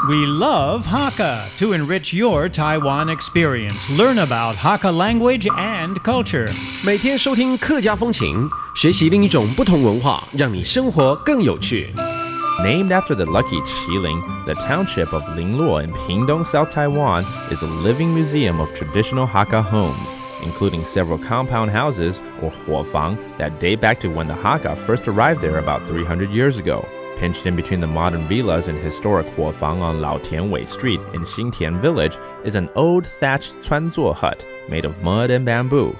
We love Hakka to enrich your Taiwan experience. Learn about Hakka language and culture. 每天收听客家风情，学习另一种不同文化，让你生活更有趣。Named after the lucky Qiling, the township of Lingluo in Pingdong, South Taiwan, is a living museum of traditional Hakka homes, including several compound houses, or huofang, that date back to when the Hakka first arrived there about 300 years ago. Pinched in between the modern villas and historic huofang on Laotianwei Street in Xingtian Village is an old thatched cuanzuo hut made of mud and bamboo.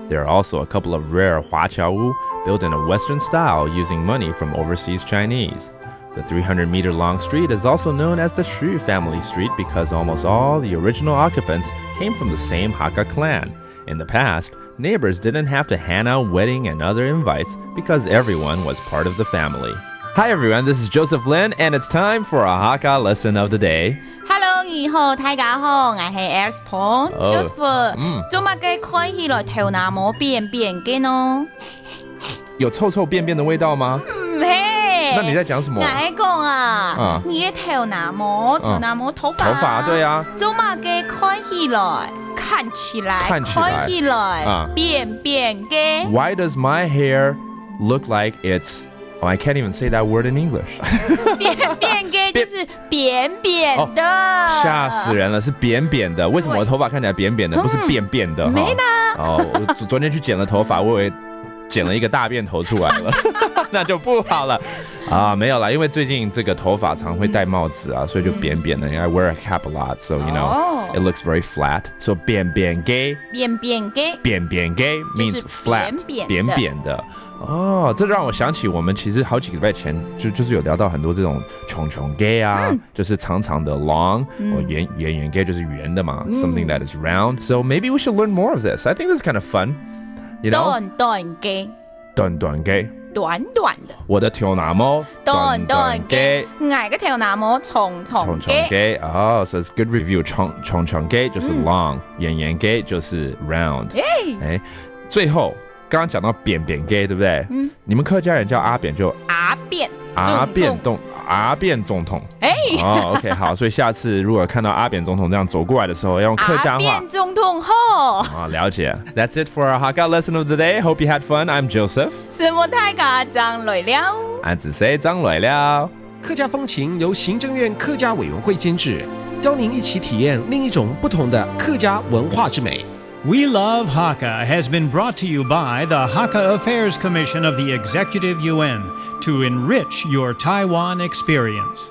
There are also a couple of rare huaqiaowu built in a Western style using money from overseas Chinese. The 300-meter-long street is also known as the Shu family street because almost all the original occupants came from the same Hakka clan. In the past, neighbors didn't have to hand out wedding and other invites because everyone was part of the family.Hi everyone, this is Joseph Lin, and it's time for a Hakka lesson of the day. Hello， 你好，大家好，我係 Alice Pong。Joseph， 做乜嘅看起來頭那麼扁扁嘅呢？有臭臭便便的味道嗎？唔係。那你在講什麼？我講啊，你嘅頭那麼頭髮。頭髮，對啊。做乜嘅看起來扁扁嘅。Why does my hair look like it's...Oh, I can't even say that word in English. 扁扁嘅就是扁扁的。嚇死人了，是扁扁的。為什麼我的頭髮看起來扁扁的，不是便便的？沒呢。我昨天去剪了頭髮，我以為剪了一個大便頭出來了，那就不好了。沒有啦，因為最近這個頭髮常會戴帽子啊，所以就扁扁的。I wear a cap a lot, so you know, it looks very flat. So 扁扁嘅means flat, 扁扁的。这让我想起我们其实好几个礼拜前就是有聊到很多这种穷 gay 啊，就是长长的 long， 圆 gay 就是圆的嘛，something that is round. So maybe we should learn more of this. I think this is kind of fun. You know? 短 gay。短的。我的頭那麼短 gay。我嘅頭那麼長 gay。So it's good review. 長 gay 就是 long， 圓 gay 就是 round。最後。剛剛講到扁 gay 對不對？你們客家人叫阿扁就阿扁總統。OK 好，所以下次如果看到阿扁總統這樣走過來的時候，要用客家話。阿扁總統好。了解。That's it for our Hakka lesson of the day. Hope you had fun. I'm Joseph. 是我大家張來了。俺子誰張來了？客家風情由行政院客家委員會監製，邀您一起體驗另一種不同的客家文化之美。We Love Hakka has been brought to you by the Hakka Affairs Commission of the Executive Yuan to enrich your Taiwan experience.